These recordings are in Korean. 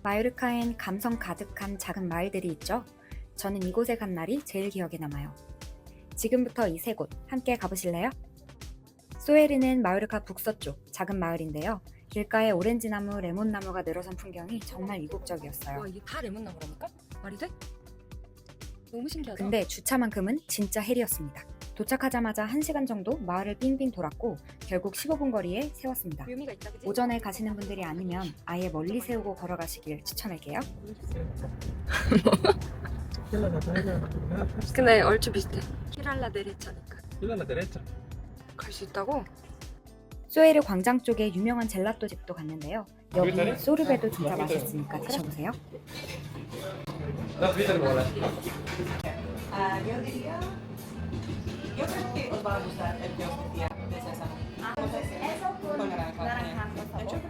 마요르카엔 감성 가득한 작은 마을들이 있죠. 저는 이곳에 간 날이 제일 기억에 남아요. 지금부터 이 세 곳 함께 가보실래요? 소에르는 마요르카 북서쪽 작은 마을인데요. 길가에 오렌지나무, 레몬나무가 늘어선 풍경이 정말 이국적이었어요. 와, 이게 다 레몬나무라니까? 말이 돼? 너무 신기하다. 근데 주차만큼은 진짜 헬이었습니다. 도착하자마자 1시간 정도 마을을 빙빙 돌았고 결국 15분 거리에 세웠습니다. 묘미가 있다, 그지? 오전에 가시는 분들이 아니면 아예 멀리 세우고 걸어가시길 추천할게요. 근데 얼추 비슷해. 키랄라 데레차니까. 일라나 데레차. 갈 수 있다고? 소에르 광장 쪽에 유명한 젤라또 집도 갔는데요. 여기 소르베도 진짜 맛있으니까 드셔보세요. 나 트위터를 먹을래. Yo diría, yo creo que os va a gustar el que os decía de sésamo. Entonces eso con naranja, por favor.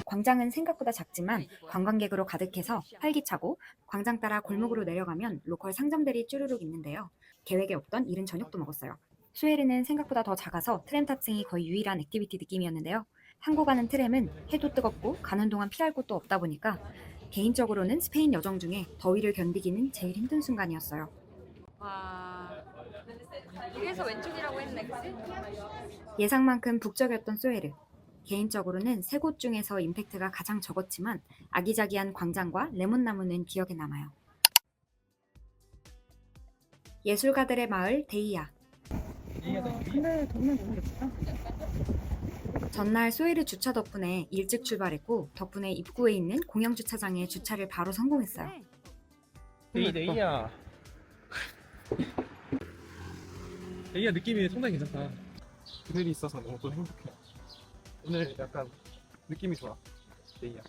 광장은 생각보다 작지만 관광객으로 가득해서 활기차고 광장 따라 골목으로 내려가면 로컬 상점들이 쭈루룩 있는데요. 계획에 없던 이른 저녁도 먹었어요. 수에르는 생각보다 더 작아서 트램 탑승이 거의 유일한 액티비티 느낌이었는데요. 타고 가는 트램은 해도 뜨겁고 가는 동안 피할 곳도 없다 보니까 개인적으로는 스페인 여정 중에 더위를 견디기는 제일 힘든 순간이었어요. 와. 그래서 왼쪽이라고 했네, 그지? 예상만큼 북적였던 소에르. 개인적으로는 세 곳 중에서 임팩트가 가장 적었지만 아기자기한 광장과 레몬나무는 기억에 남아요. 예술가들의 마을 데이아. 근데 정말 모르겠다. 전날 소에르 주차 덕분에 일찍 출발했고 덕분에 입구에 있는 공영주차장에 주차를 바로 성공했어요. 데이야. 데이야 느낌이 상당히 괜찮다. 그늘이 있어서 너무 또 행복해. 오늘 약간 느낌이 좋아. 데이야.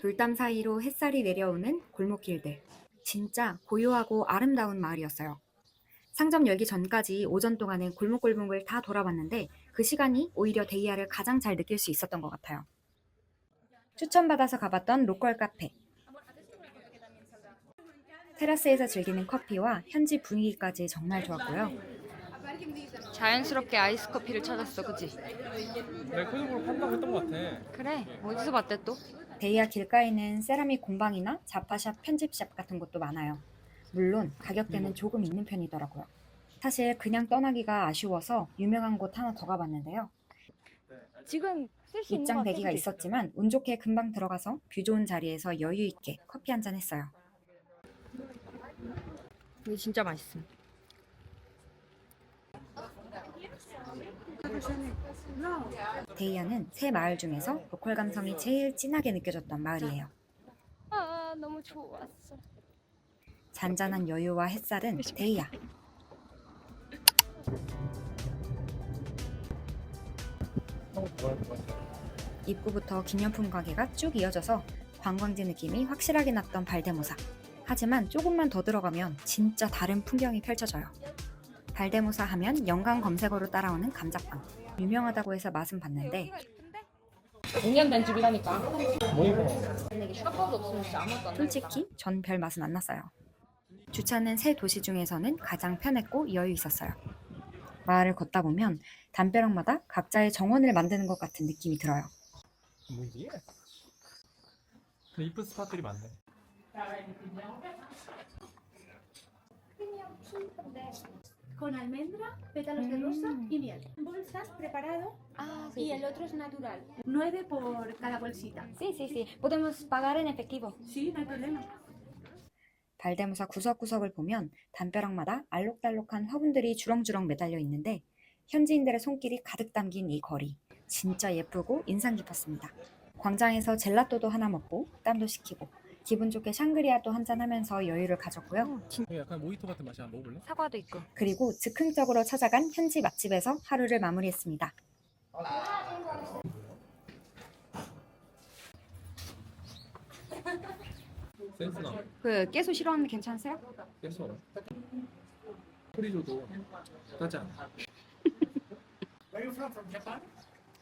돌담 사이로 햇살이 내려오는 골목길들. 진짜 고요하고 아름다운 마을이었어요. 상점 열기 전까지 오전 동안은 골목골목을 다 돌아봤는데 그 시간이 오히려 데이아를 가장 잘 느낄 수 있었던 것 같아요. 추천받아서 가봤던 로컬 카페. 테라스에서 즐기는 커피와 현지 분위기까지 정말 좋았고요. 자연스럽게 아이스 커피를 찾았어, 그지? 내가 코드으로 판다고 했던 것 같아. 그래, 어디서 봤대 또? 데이아 길가에는 세라믹 공방이나 자파샵, 편집샵 같은 곳도 많아요. 물론 가격대는 조금 있는 편이더라고요. 사실 그냥 떠나기가 아쉬워서 유명한 곳 하나 더 가봤는데요. 지금 쓸 수 있는 입장 거 대기가 있었지만 운 좋게 금방 들어가서 뷰 좋은 자리에서 여유 있게 커피 한잔 했어요. 이게 진짜 맛있음. 데이아는 세 마을 중에서 로컬 감성이 제일 진하게 느껴졌던 마을이에요. 아, 너무 좋았어. 잔잔한 여유와 햇살은 데이아. 입구부터 기념품 가게가 쭉 이어져서 관광지 느낌이 확실하게 났던 발데모사. 하지만 조금만 더 들어가면 진짜 다른 풍경이 펼쳐져요. 발데모사 하면 연관 검색어로 따라오는 감자빵. 유명하다고 해서 맛은 봤는데 5년 된 집이라니까. 뭐 이거? 근데 이게 슈가파우더 없으면 진짜 아무것도 안 솔직히 전 별 맛은 안 났어요. 주차는 세 도시 중에서는 가장 편했고 여유 있었어요. 마을을 걷다 보면 담벼락마다 각자의 정원을 만드는 것 같은 느낌이 들어요. 뭐지? 근데 이쁜 스팟들이 많네. Con almendra, pétalos de rosa y miel. Bolsas preparado 아, y el otro es natural. 9 por cada bolsita. Sí, sí, sí. Podemos pagar en efectivo. Sí, no hay problema. 발데모사 구석구석을 보면 담벼락마다 알록달록한 화분들이 주렁주렁 매달려 있는데 현지인들의 손길이 가득 담긴 이 거리 진짜 예쁘고 인상 깊었습니다. 광장에서 젤라또도 하나 먹고 땀도 식히고 기분 좋게 샹그리아도 한잔하면서 여유를 가졌고요. 이게 약간 모히토 같은 맛이야. 먹어볼래? 사과도 있고. 그리고 즉흥적으로 찾아간 현지 맛집에서 하루를 마무리했습니다. 센스나. 그 깨소 싫어하는데 괜찮으세요? 깼어. 프리조도 따지 않아.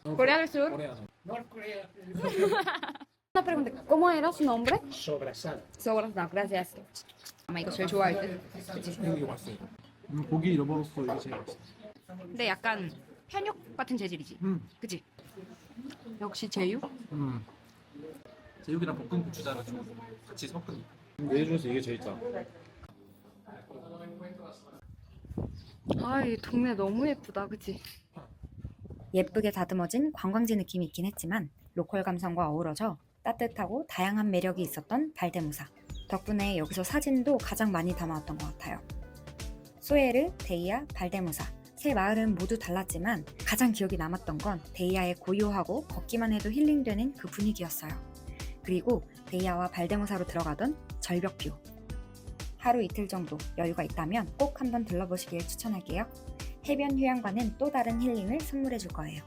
Corea del Sur. 코레아. Una pregunta, ¿cómo era su nombre? 소브라살. Sobras, no, gracias. 아마 이거 제일 좋아할 듯. 그리고 이거 맛있어. 고기 잃어버렸어. 이게 제일 맛있어. 근데 약간 편육 같은 재질이지. 그치? 역시 제육? 제육이랑 볶은 고추장을 좀 같이 섞은. 메뉴 중에서 이게 제일 짜. 아, 이 동네 너무 예쁘다, 그치? 예쁘게 다듬어진 관광지 느낌이 있긴 했지만 로컬 감성과 어우러져 따뜻하고 다양한 매력이 있었던 발데모사. 덕분에 여기서 사진도 가장 많이 담아왔던 것 같아요. 소에르, 데이아, 발데모사. 세 마을은 모두 달랐지만 가장 기억이 남았던 건 데이아의 고요하고 걷기만 해도 힐링되는 그 분위기였어요. 그리고 데이아와 발데모사로 들어가던 절벽뷰. 하루 이틀 정도 여유가 있다면 꼭 한번 들러보시길 추천할게요. 해변 휴양과는 또 다른 힐링을 선물해 줄 거예요.